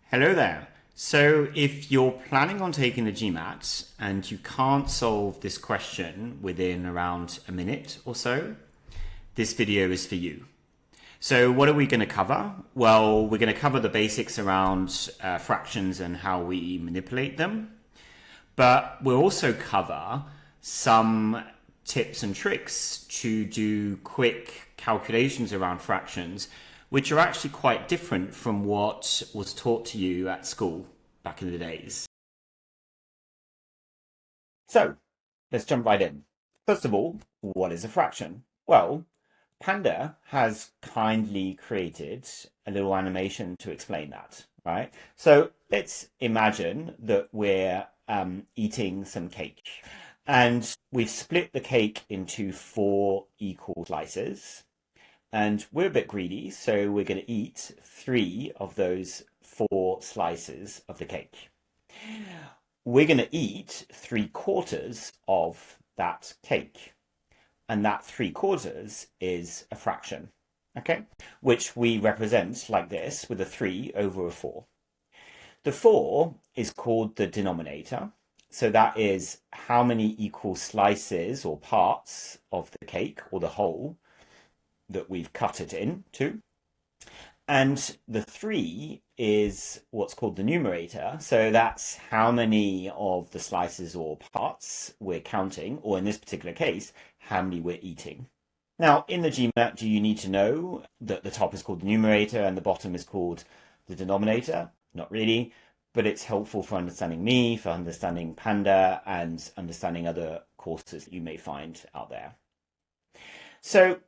Hello there. So if you're planning on taking the GMAT and you can't solve this question within around a minute or so, this video is for you. So what are we going to cover? Well, we're going to cover the basics around fractions and how we manipulate them. But we'll also cover some tips and tricks to do quick calculations around fractions, which are actually quite different from what was taught to you at school back in the days. So let's jump right in. First of all, what is a fraction? Well, Panda has kindly created a little animation to explain that, right? So let's imagine that we're eating some cake, and we've split the cake into 4 equal slices, and we're a bit greedy, so we're going to eat 3 of those 4 slices of the cake. We're going to eat 3/4 of that cake, and that 3/4 is a fraction, okay, which we represent like this with a 3 over a 4. The 4 is called the denominator, so that is how many equal slices or parts of the cake or the whole that we've cut it into. And the 3 is what's called the numerator, so that's how many of the slices or parts we're counting, or in this particular case, how many we're eating. Now, in the GMAT, do you need to know that the top is called the numerator and the bottom is called the denominator? Not really, but it's helpful for understanding me, for understanding Panda, and understanding other courses that you may find out there. So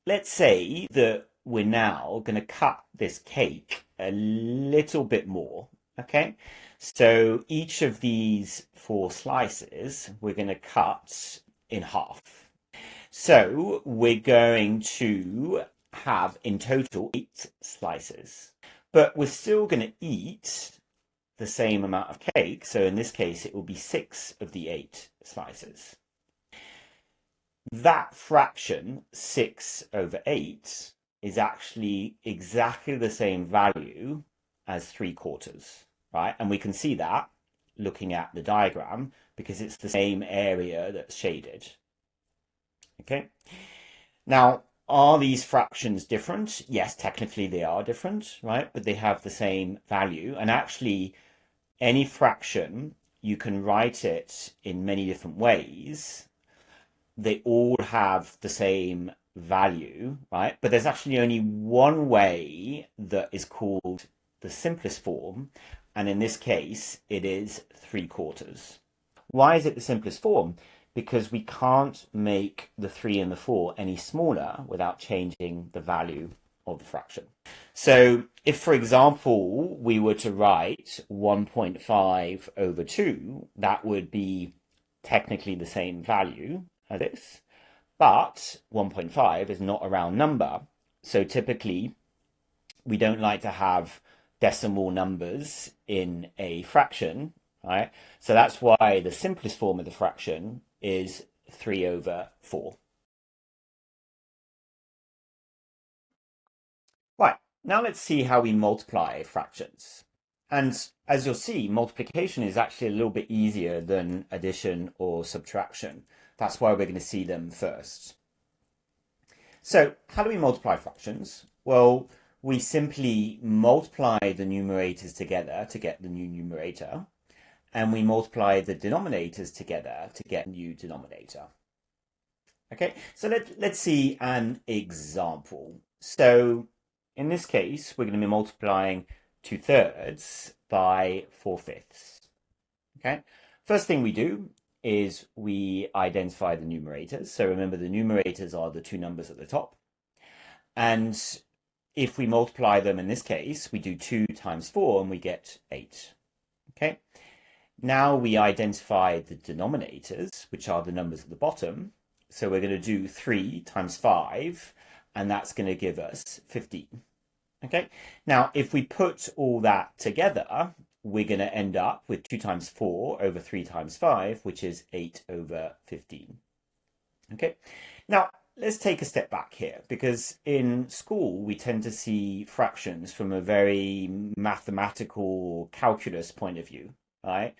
let's say that we're now going to cut this cake a little bit more, okay? So each of these 4 slices, we're going to cut in half. So we're going to have in total 8 slices, but we're still going to eat the same amount of cake. So in this case, it will be 6 of the 8 slices. That fraction, 6 over 8, is actually exactly the same value as 3/4, right? And we can see that looking at the diagram because it's the same area that's shaded. Okay. Now, are these fractions different? Yes, technically they are different, right? But they have the same value. And actually, any fraction, you can write it in many different ways. They all have the same value, right? But there's actually only one way that is called the simplest form. And in this case, it is 3/4. Why is it the simplest form? Because we can't make the 3 and the 4 any smaller without changing the value of the fraction. So if, for example, we were to write 1.5 over 2, that would be technically the same value as this, but 1.5 is not a round number. So typically, we don't like to have decimal numbers in a fraction, right? So that's why the simplest form of the fraction is 3 over 4. Right, now let's see how we multiply fractions. And as you'll see, multiplication is actually a little bit easier than addition or subtraction. That's why we're going to see them first. So how do we multiply fractions? Well, we simply multiply the numerators together to get the new numerator, and we multiply the denominators together to get a new denominator. Okay, so let's see an example. So in this case, we're going to be multiplying 2/3 by 4/5. Okay, first thing we do is we identify the numerators. So remember, the numerators are the 2 numbers at the top. And if we multiply them in this case, we do 2 times 4 and we get 8. Okay. Now we identify the denominators, which are the numbers at the bottom. So we're going to do 3 times 5, and that's going to give us 15. Okay. Now, if we put all that together, we're going to end up with 2 times 4 over 3 times 5, which is 8 over 15. Okay. Now, let's take a step back here, because in school we tend to see fractions from a very mathematical calculus point of view, right?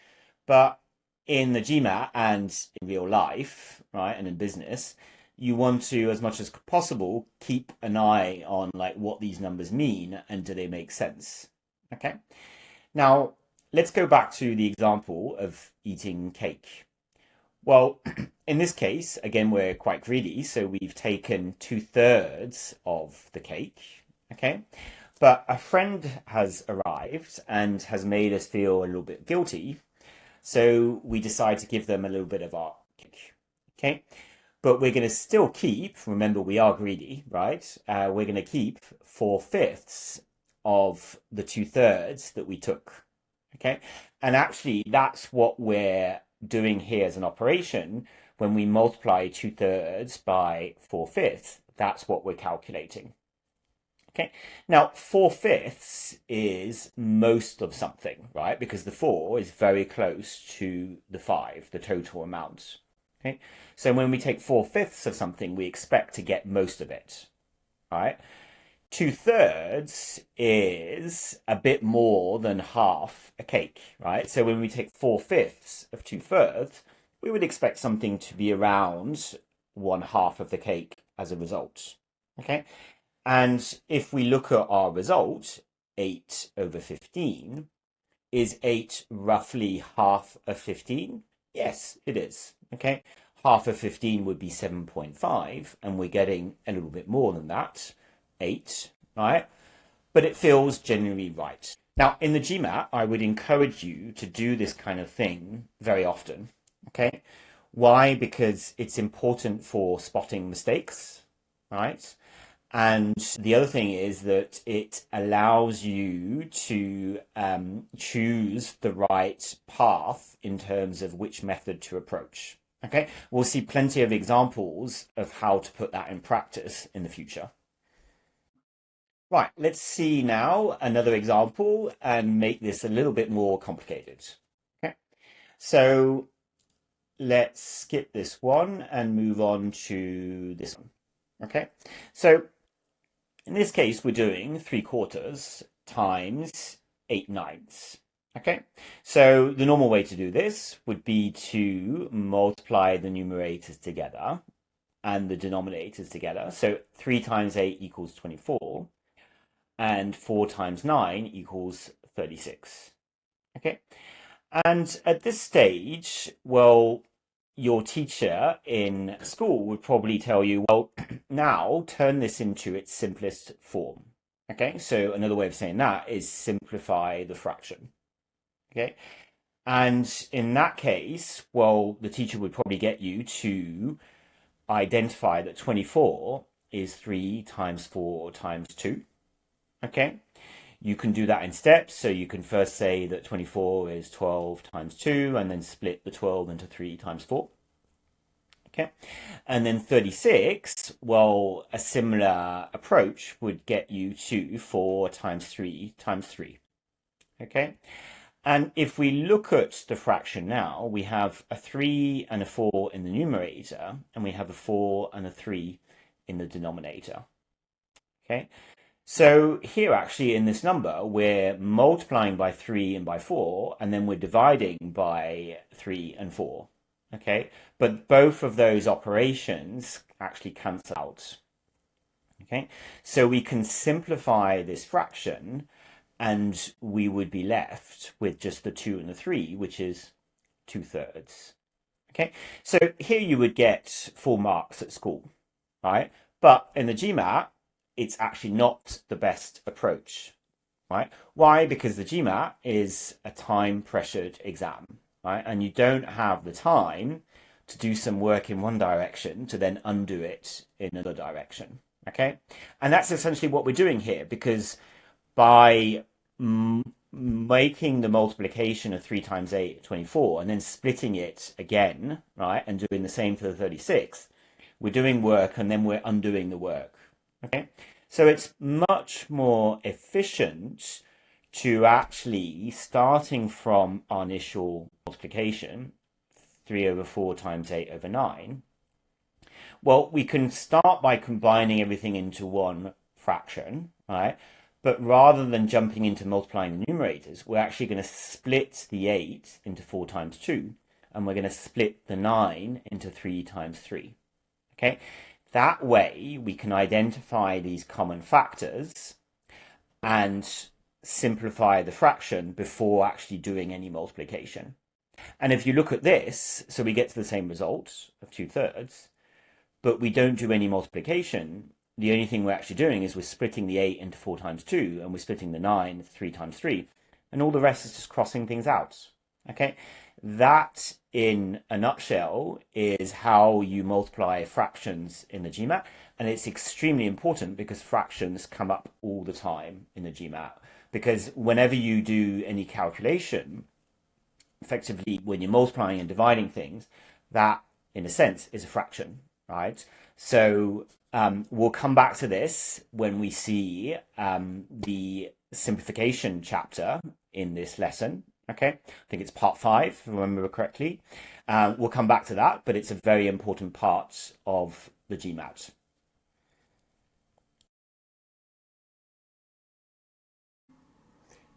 But in the GMAT and in real life, right, and in business, you want to, as much as possible, keep an eye on like what these numbers mean and do they make sense. Okay. Now, let's go back to the example of eating cake. Well, in this case, again, we're quite greedy, so we've taken 2/3 of the cake, okay? But a friend has arrived and has made us feel a little bit guilty, so we decide to give them a little bit of our cake, okay? But we're going to still keep, remember, we are greedy, right? We're going to keep 4/5 of the 2/3 that we took, okay? And actually, that's what we're doing here as an operation. When we multiply 2/3 by 4/5, that's what we're calculating. Okay, now 4/5 is most of something, right? Because the 4 is very close to the 5, the total amount. Okay, so when we take 4/5 of something, we expect to get most of it, right? 2/3 is a bit more than half a cake, right? So when we take 4/5 of 2/3, we would expect something to be around 1/2 of the cake as a result. Okay. And if we look at our result, 8/15, is 8 roughly half of 15? Yes, it is. Okay. Half of 15 would be 7.5, and we're getting a little bit more than that. 8, right? But it feels generally right. Now, in the GMAT, I would encourage you to do this kind of thing very often, okay? Why? Because it's important for spotting mistakes, right? And the other thing is that it allows you to choose the right path in terms of which method to approach, okay? We'll see plenty of examples of how to put that in practice in the future. Right, let's see now another example and make this a little bit more complicated. Okay, so let's skip this one and move on to this one. Okay, so in this case, we're doing 3/4 times 8/9. Okay, so the normal way to do this would be to multiply the numerators together and the denominators together. So 3 times 8 equals 24. And 4 times 9 equals 36. Okay. And at this stage, well, your teacher in school would probably tell you, well, now turn this into its simplest form. Okay. So another way of saying that is simplify the fraction. Okay. And in that case, well, the teacher would probably get you to identify that 24 is 3 times 4 times 2. Okay, you can do that in steps. So you can first say that 24 is 12 times 2 and then split the 12 into 3 times 4. Okay, and then 36, well, a similar approach would get you to 4 times 3 times 3. Okay, and if we look at the fraction now, we have a 3 and a 4 in the numerator, and we have a 4 and a 3 in the denominator. Okay, so here actually in this number, we're multiplying by 3 and by 4, and then we're dividing by 3 and 4. Okay, but both of those operations actually cancel out. Okay, so we can simplify this fraction and we would be left with just the 2 and the 3, which is 2/3. Okay, so here you would get full marks at school, right? But in the GMAT, it's actually not the best approach, right? Why? Because the GMAT is a time-pressured exam, right? And you don't have the time to do some work in one direction to then undo it in another direction, okay? And that's essentially what we're doing here, because by making the multiplication of 3 times 8, 24, and then splitting it again, right, and doing the same for the 36, we're doing work and then we're undoing the work. Okay, so it's much more efficient to actually, starting from our initial multiplication, 3/4 times 8/9, Well, we can start by combining everything into one fraction, right? But rather than jumping into multiplying the numerators, we're actually going to split the 8 into 4 times 2, and we're going to split the 9 into 3 times 3. Okay? That way, we can identify these common factors and simplify the fraction before actually doing any multiplication. And if you look at this, so we get to the same result of 2/3, but we don't do any multiplication. The only thing we're actually doing is we're splitting the 8 into 4 times 2, and we're splitting the 9 3 times 3, and all the rest is just crossing things out. Okay, that in a nutshell is how you multiply fractions in the GMAT, and it's extremely important because fractions come up all the time in the GMAT, because whenever you do any calculation, effectively when you're multiplying and dividing things, that in a sense is a fraction, right? So we'll come back to this when we see the simplification chapter in this lesson. Okay, I think it's part 5, if I remember correctly. We'll come back to that, but it's a very important part of the GMAT.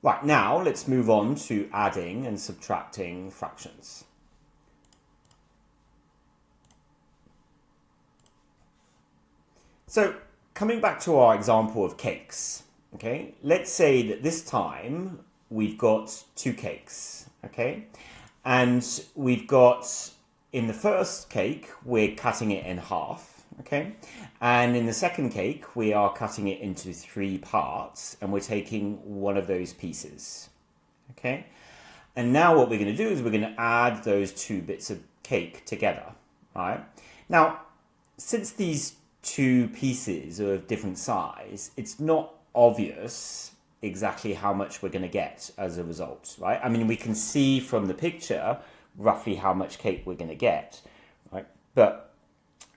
Right, now let's move on to adding and subtracting fractions. So coming back to our example of cakes, okay, let's say that this time we've got 2 cakes, okay, and we've got, in the first cake, we're cutting it in half, okay, and in the second cake, we are cutting it into 3 parts, and we're taking one of those pieces, okay, and now what we're going to do is we're going to add those 2 bits of cake together, right? Now, since these 2 pieces are of different size, it's not obvious exactly how much we're going to get as a result, right? I mean, we can see from the picture roughly how much cake we're going to get, right? But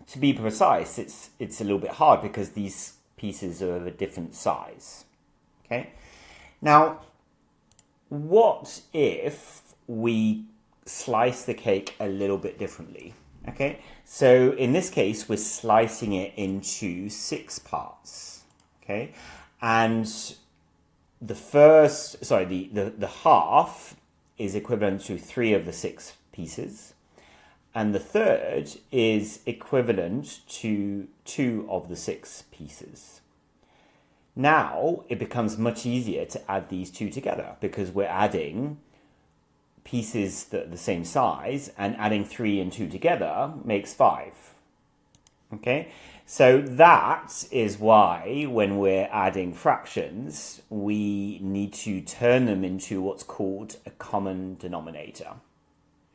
to be precise, it's a little bit hard because these pieces are of a different size, okay? Now, what if we slice the cake a little bit differently? Okay, so in this case, we're slicing it into 6 parts. Okay, and the half is equivalent to 3 of the 6 pieces, and the third is equivalent to 2 of the 6 pieces. Now it becomes much easier to add these 2 together because we're adding pieces that are the same size, and adding 3 and 2 together makes 5. Okay, so that is why when we're adding fractions, we need to turn them into what's called a common denominator.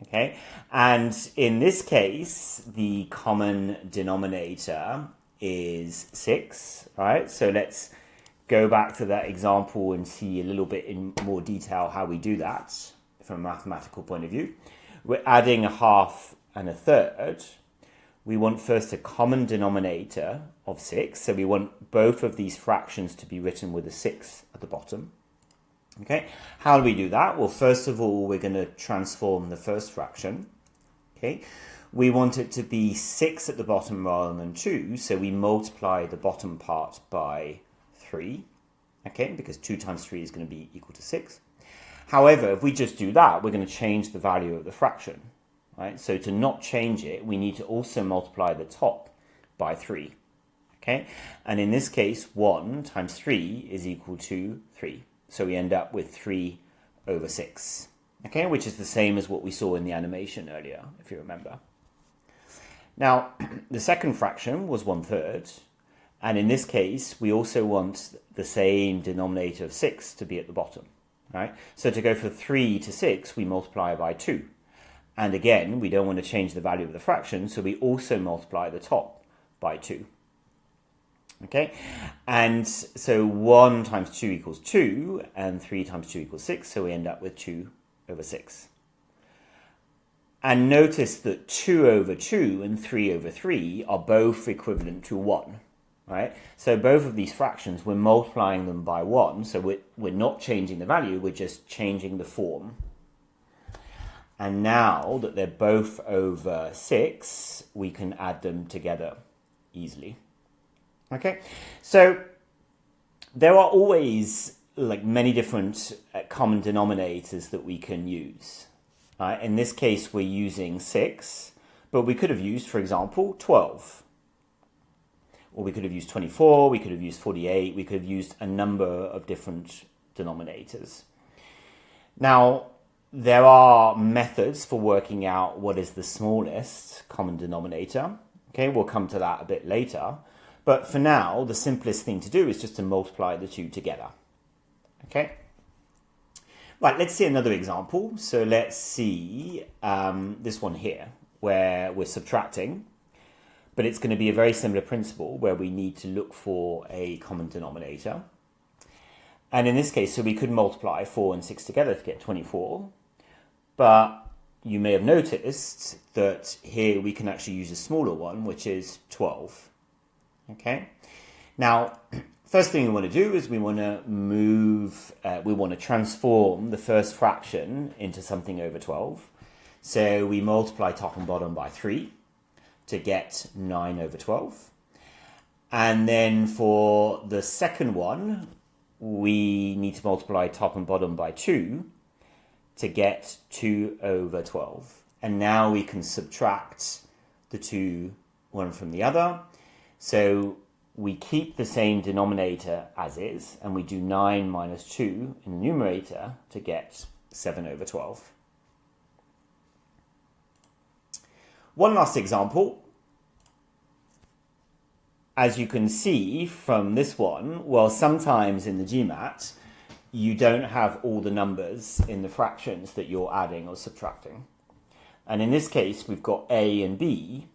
Okay, and in this case, the common denominator is 6, right? So let's go back to that example and see a little bit in more detail how we do that. From a mathematical point of view, we're adding a half and a third. We want first a common denominator of 6, so we want both of these fractions to be written with a 6 at the bottom. Okay, how do we do that? Well, first of all, we're going to transform the first fraction. Okay, we want it to be 6 at the bottom rather than 2, so we multiply the bottom part by 3. Okay, because 2 times 3 is going to be equal to 6. However, if we just do that, we're going to change the value of the fraction, right? So to not change it, we need to also multiply the top by 3, okay? And in this case, 1 times 3 is equal to 3. So we end up with 3 over 6, okay? Which is the same as what we saw in the animation earlier, if you remember. Now, the second fraction was 1/3. And in this case, we also want the same denominator of 6 to be at the bottom. Right? So to go from 3 to 6, we multiply by 2. And again, we don't want to change the value of the fraction, so we also multiply the top by 2. Okay? And so 1 times 2 equals 2, and 3 times 2 equals 6, so we end up with 2 over 6. And notice that 2 over 2 and 3 over 3 are both equivalent to 1. Right? So both of these fractions, we're multiplying them by 1, so we're not changing the value, we're just changing the form. And now that they're both over 6, we can add them together easily. Okay, so there are always like many different common denominators that we can use. In this case, we're using 6, but we could have used, for example, 12. Or we could have used 24, we could have used 48, we could have used a number of different denominators. Now, there are methods for working out what is the smallest common denominator. Okay, we'll come to that a bit later. But for now, the simplest thing to do is just to multiply the two together. Okay? Right, let's see another example. So let's see this one here, where we're subtracting. But it's going to be a very similar principle where we need to look for a common denominator. And in this case, so we could multiply 4 and 6 together to get 24. But you may have noticed that here we can actually use a smaller one, which is 12. Okay. Now, first thing we want to do is we want to transform the first fraction into something over 12. So we multiply top and bottom by 3 to get 9 over 12. And then for the second one, we need to multiply top and bottom by 2 to get 2 over 12. And now we can subtract the two one from the other. So we keep the same denominator as is, and we do 9 minus 2 in the numerator to get 7 over 12. One last example. As you can see from this one, well, sometimes in the GMAT, you don't have all the numbers in the fractions that you're adding or subtracting. And in this case, we've got A and B,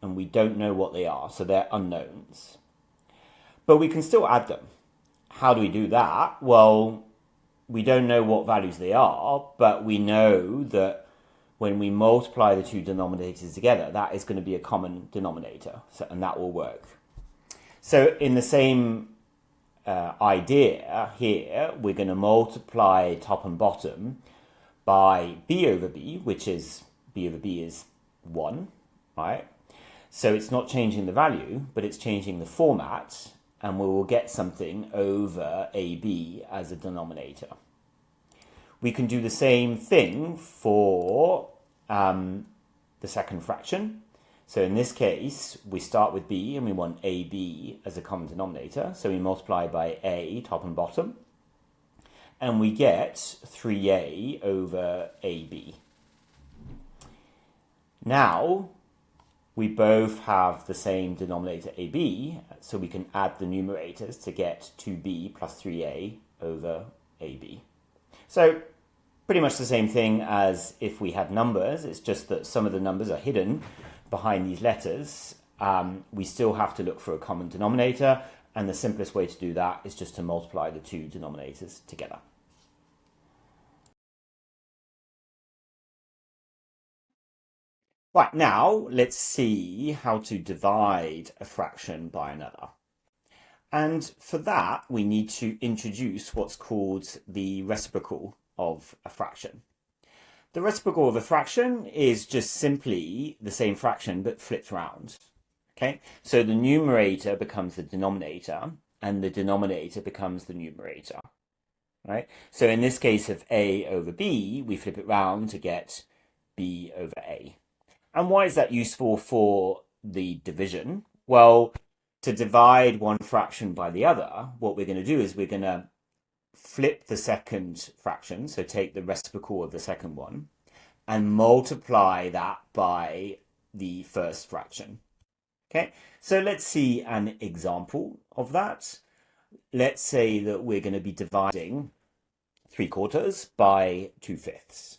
and we don't know what they are, so they're unknowns. But we can still add them. How do we do that? Well, we don't know what values they are, but we know that when we multiply the two denominators together, that is going to be a common denominator, and that will work. So in the same idea here, we're going to multiply top and bottom by b over b, which is b over b is 1, right? So it's not changing the value, but it's changing the format, and we will get something over ab as a denominator. We can do the same thing for the second fraction. So in this case, we start with b and we want ab as a common denominator. So we multiply by a, top and bottom, and we get 3a over ab. Now, we both have the same denominator ab, so we can add the numerators to get 2b plus 3a over ab. So pretty much the same thing as if we had numbers. It's just that some of the numbers are hidden behind these letters. We still have to look for a common denominator, and the simplest way to do that is just to multiply the two denominators together. Right, now let's see how to divide a fraction by another. And for that, we need to introduce what's called the reciprocal of a fraction. The reciprocal of a fraction is just simply the same fraction but flipped round. Okay, so the numerator becomes the denominator and the denominator becomes the numerator. Right? So in this case of a over b, we flip it round to get b over a. And why is that useful for the division? Well, to divide one fraction by the other, what we're going to do is we're going to flip the second fraction, so take the reciprocal of the second one, and multiply that by the first fraction. Okay, so let's see an example of that. Let's say that we're going to be dividing 3/4 by 2/5.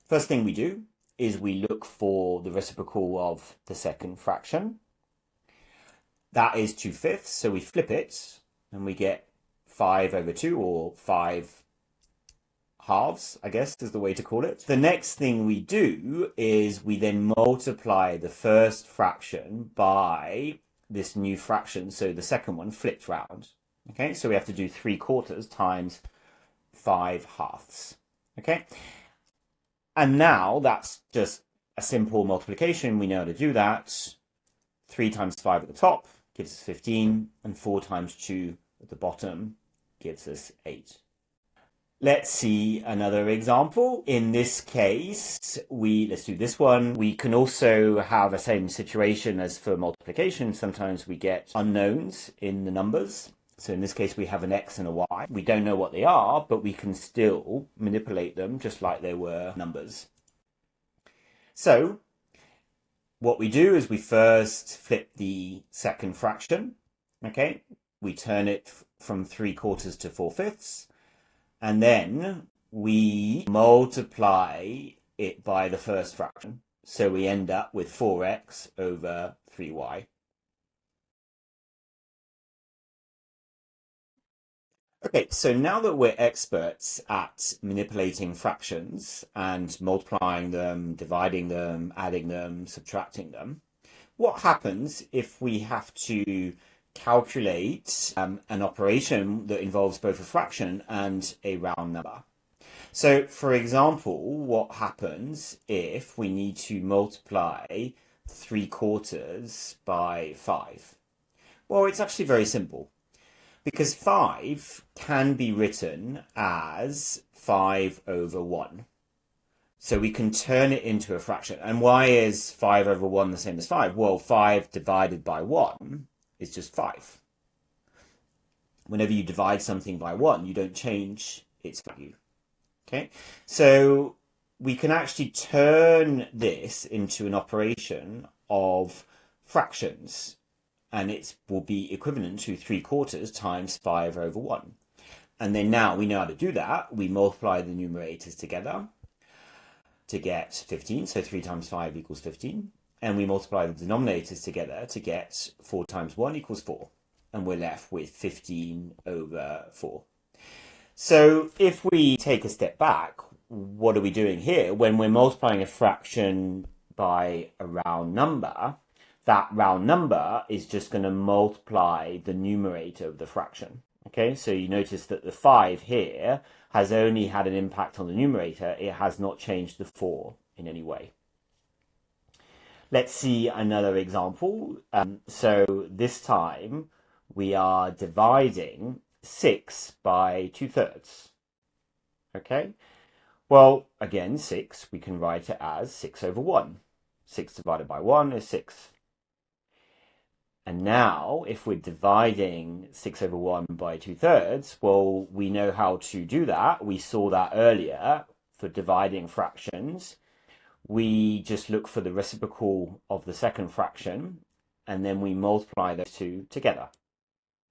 First thing we do is we look for the reciprocal of the second fraction. That is 2/5, so we flip it and we get 5 over 2, or 5 halves, I guess is the way to call it. The next thing we do is we then multiply the first fraction by this new fraction, so the second one flipped round. Okay, so we have to do 3/4 times 5 halves. Okay, And now that's just a simple multiplication. We know how to do that. 3 times 5 at the top gives us 15, and 4 times 2 at the bottom gives us 8. Let's see another example. In this case, let's do this one. We can also have the same situation as for multiplication. Sometimes we get unknowns in the numbers. So in this case, we have an X and a Y. We don't know what they are, but we can still manipulate them just like they were numbers. So what we do is we first flip the second fraction. Okay, we turn it from 3/4 to 4/5. And then we multiply it by the first fraction. So we end up with 4x over 3y. Okay, so now that we're experts at manipulating fractions and multiplying them, dividing them, adding them, subtracting them, what happens if we have to calculate an operation that involves both a fraction and a round number? So, for example, what happens if we need to multiply 3/4 by 5? Well, it's actually very simple, because 5 can be written as 5 over 1. So we can turn it into a fraction. And why is 5 over 1 the same as 5? Well, 5 divided by 1 is just 5. Whenever you divide something by 1, you don't change its value. Okay, so we can actually turn this into an operation of fractions, and it will be equivalent to 3/4 times 5 over 1. And then now we know how to do that. We multiply the numerators together to get 15, so 3 times 5 equals 15. And we multiply the denominators together to get 4 times 1 equals 4. And we're left with 15 over 4. So if we take a step back, what are we doing here? When we're multiplying a fraction by a round number, that round number is just going to multiply the numerator of the fraction. Okay, so you notice that the 5 here has only had an impact on the numerator. It has not changed the 4 in any way. Let's see another example. So this time we are dividing 6 by 2/3. Okay, well, again, 6, we can write it as 6 over 1. 6 divided by 1 is 6. And now, if we're dividing 6 over 1 by 2/3, well, we know how to do that. We saw that earlier for dividing fractions. We just look for the reciprocal of the second fraction, and then we multiply those two together.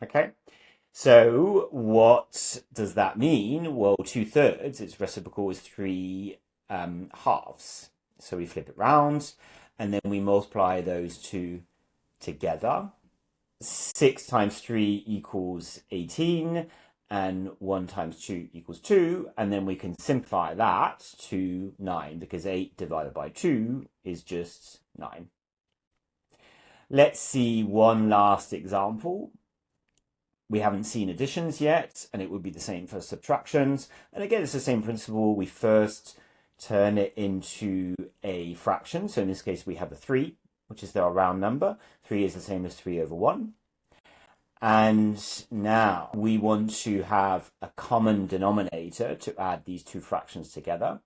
Okay, so what does that mean? Well, 2/3, its reciprocal is 3 halves. So we flip it round, and then we multiply those two together. 6 times 3 equals 18, and 1 times 2 equals 2, and then we can simplify that to 9, because 8 divided by 2 is just 9. Let's see one last example. We haven't seen additions yet, and it would be the same for subtractions. And again, it's the same principle. We first turn it into a fraction. So in this case, we have a 3, which is our round number. 3 is the same as 3 over 1. And now we want to have a common denominator to add these two fractions together.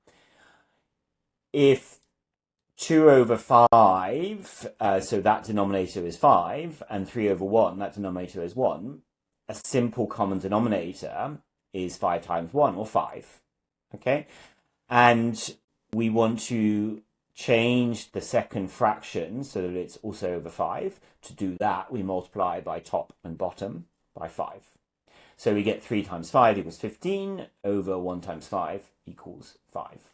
If 2 over 5, so that denominator is 5, and 3 over 1, that denominator is 1, a simple common denominator is 5 times 1, or 5. Okay? And we want to change the second fraction so that it's also over 5. To do that, we multiply by top and bottom by 5. So we get 3 times 5 equals 15 over 1 times 5 equals 5.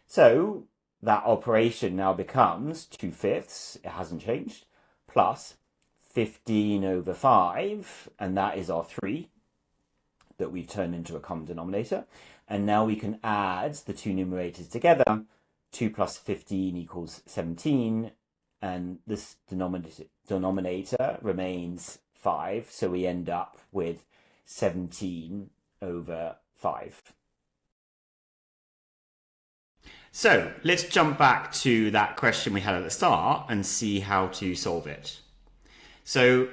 So that operation now becomes 2/5, it hasn't changed, plus 15 over 5, and that is our 3 that we've turned into a common denominator. And now we can add the two numerators together. 2 plus 15 equals 17, and this denominator remains 5, so we end up with 17 over 5. So let's jump back to that question we had at the start and see how to solve it. So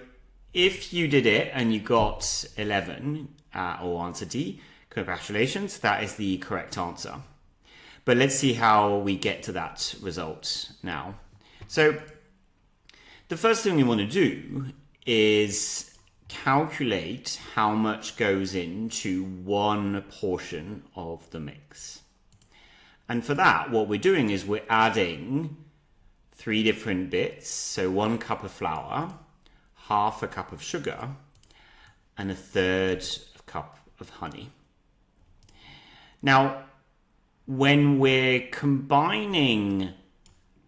if you did it and you got 11 or answer D, congratulations, that is the correct answer. But let's see how we get to that result now. So the first thing we want to do is calculate how much goes into one portion of the mix. And for that, what we're doing is we're adding 3 different bits. So 1 cup of flour, half a cup of sugar, and a third cup of honey. Now, when we're combining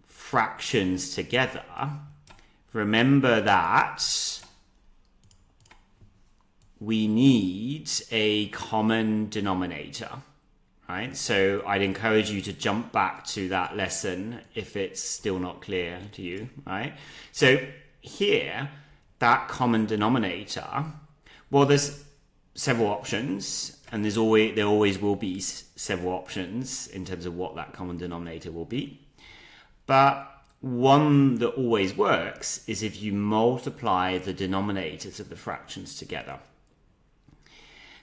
fractions together, remember that we need a common denominator. Right, so I'd encourage you to jump back to that lesson if it's still not clear to you, right? So here, that common denominator, well, there's several options, and there always will be several options in terms of what that common denominator will be. But one that always works is if you multiply the denominators of the fractions together.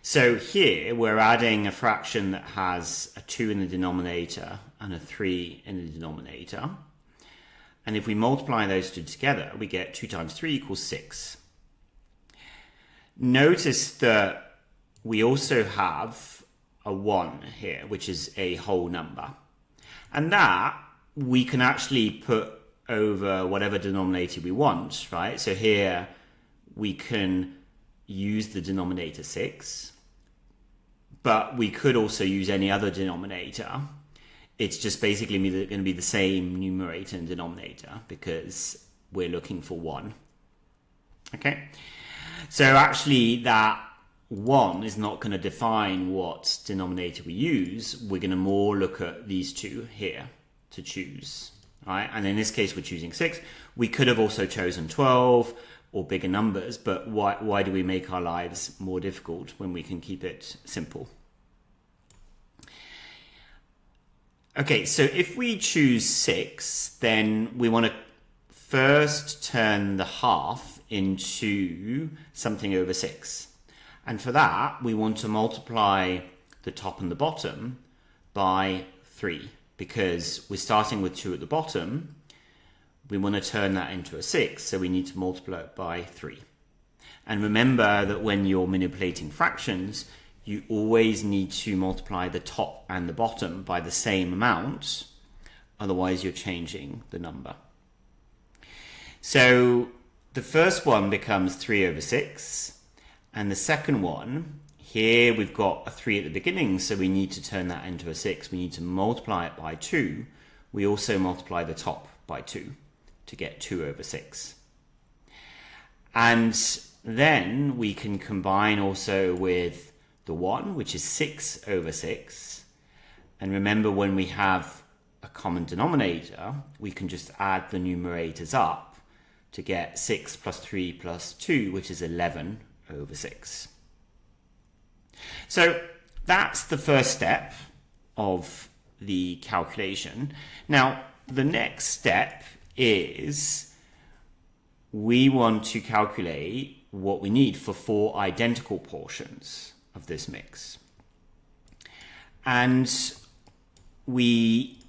So here we're adding a fraction that has a 2 in the denominator and a 3 in the denominator. And if we multiply those two together, we get 2 times 3 equals 6. Notice that we also have a 1 here, which is a whole number. And that we can actually put over whatever denominator we want, right? So here we can use the denominator 6. But we could also use any other denominator. It's just basically going to be the same numerator and denominator because we're looking for 1. Okay? So actually that 1 is not going to define what denominator we use. We're going to more look at these two here to choose. Right? And in this case, we're choosing 6. We could have also chosen 12 or bigger numbers, but why do we make our lives more difficult when we can keep it simple? Okay, so if we choose 6, then we want to first turn the half into something over 6. And for that, we want to multiply the top and the bottom by 3, because we're starting with 2 at the bottom. We want to turn that into a 6, so we need to multiply it by 3. And remember that when you're manipulating fractions, you always need to multiply the top and the bottom by the same amount, otherwise you're changing the number. So the first one becomes 3 over 6, and the second one, here we've got a 3 at the beginning, so we need to turn that into a 6. We need to multiply it by 2. We also multiply the top by 2. To get 2 over 6. And then we can combine also with the 1, which is 6 over 6. And remember, when we have a common denominator, we can just add the numerators up to get 6 plus 3 plus 2, which is 11 over 6. So that's the first step of the calculation. Now, the next step is we want to calculate what we need for 4 identical portions of this mix. And we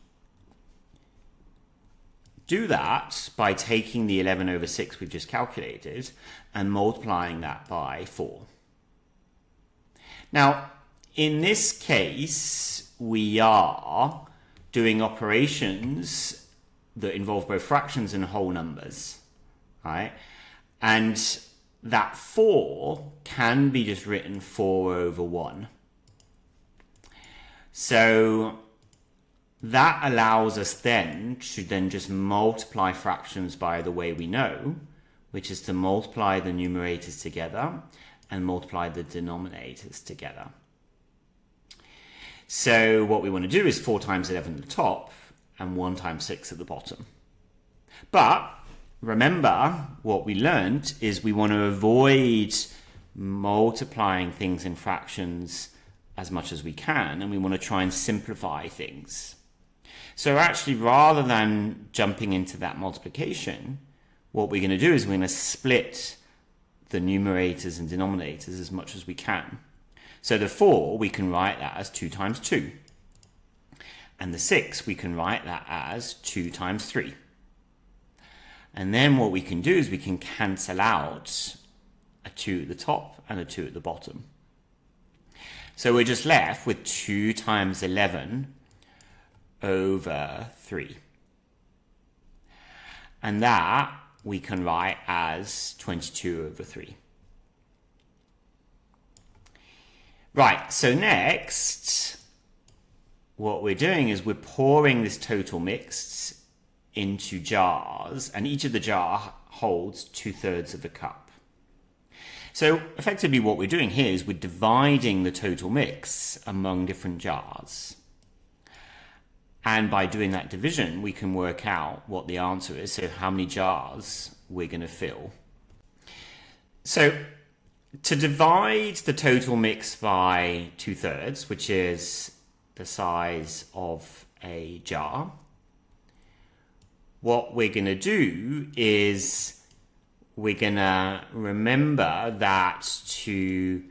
do that by taking the 11 over 6 we've just calculated and multiplying that by 4. Now, in this case, we are doing operations that involve both fractions and whole numbers, right? And that 4 can be just written 4 over 1. So that allows us then to just multiply fractions by the way we know, which is to multiply the numerators together and multiply the denominators together. So what we want to do is 4 times 11 at the top and 1 times 6 at the bottom. But remember, what we learned is we want to avoid multiplying things in fractions as much as we can, and we want to try and simplify things. So actually, rather than jumping into that multiplication, what we're going to do is we're going to split the numerators and denominators as much as we can. So the 4, we can write that as 2 times 2. And the 6, we can write that as 2 times 3. And then what we can do is we can cancel out a 2 at the top and a 2 at the bottom. So we're just left with 2 times 11 over 3. And that we can write as 22 over 3. Right, so next, what we're doing is we're pouring this total mix into jars, and each of the jar holds 2/3 of the cup. So effectively what we're doing here is we're dividing the total mix among different jars. And by doing that division, we can work out what the answer is, so how many jars we're going to fill. So to divide the total mix by 2/3, which is the size of a jar, what we're going to do is we're going to remember that to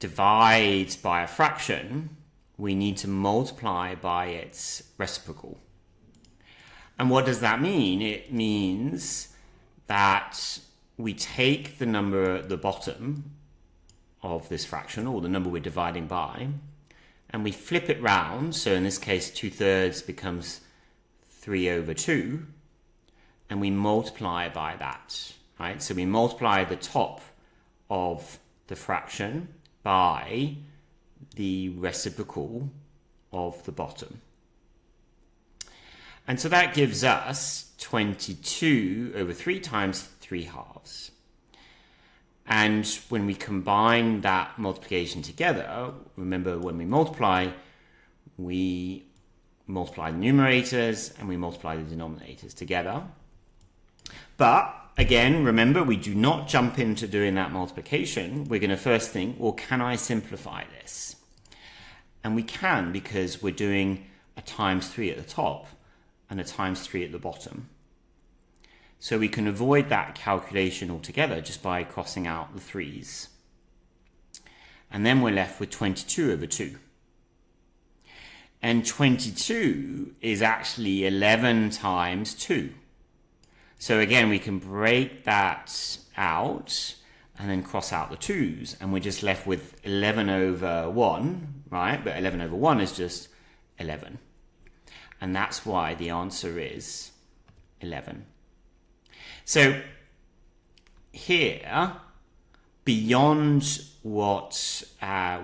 divide by a fraction, we need to multiply by its reciprocal. And what does that mean? It means that we take the number at the bottom of this fraction, or the number we're dividing by, and we flip it round. So in this case, 2/3 becomes 3 over 2, and we multiply by that, right? So we multiply the top of the fraction by the reciprocal of the bottom. And so that gives us 22 over 3 times 3/2. And when we combine that multiplication together, remember when we multiply the numerators and we multiply the denominators together. But again, remember, we do not jump into doing that multiplication. We're going to first think, well, can I simplify this? And we can, because we're doing a times 3 at the top and a times 3 at the bottom. So we can avoid that calculation altogether just by crossing out the 3's. And then we're left with 22 over 2. And 22 is actually 11 times 2. So again, we can break that out and then cross out the 2's, and we're just left with 11 over 1, right? But 11 over 1 is just 11. And that's why the answer is 11. So here, beyond what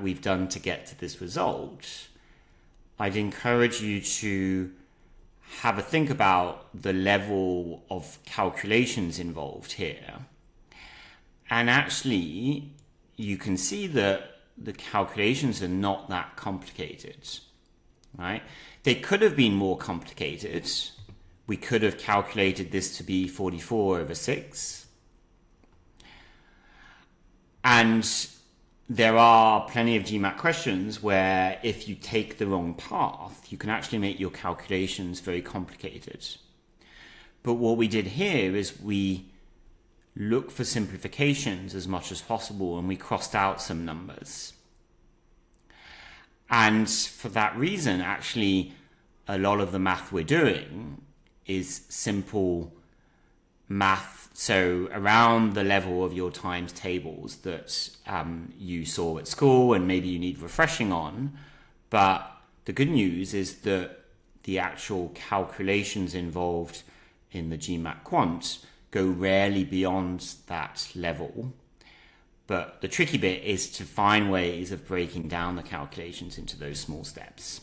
we've done to get to this result, I'd encourage you to have a think about the level of calculations involved here. And actually, you can see that the calculations are not that complicated, right? They could have been more complicated. We could have calculated this to be 44 over 6. And there are plenty of GMAT questions where if you take the wrong path, you can actually make your calculations very complicated. But what we did here is we look for simplifications as much as possible, and we crossed out some numbers. And for that reason, actually, a lot of the math we're doing is simple math, so around the level of your times tables that you saw at school and maybe you need refreshing on. But the good news is that the actual calculations involved in the GMAT Quant go rarely beyond that level. But the tricky bit is to find ways of breaking down the calculations into those small steps.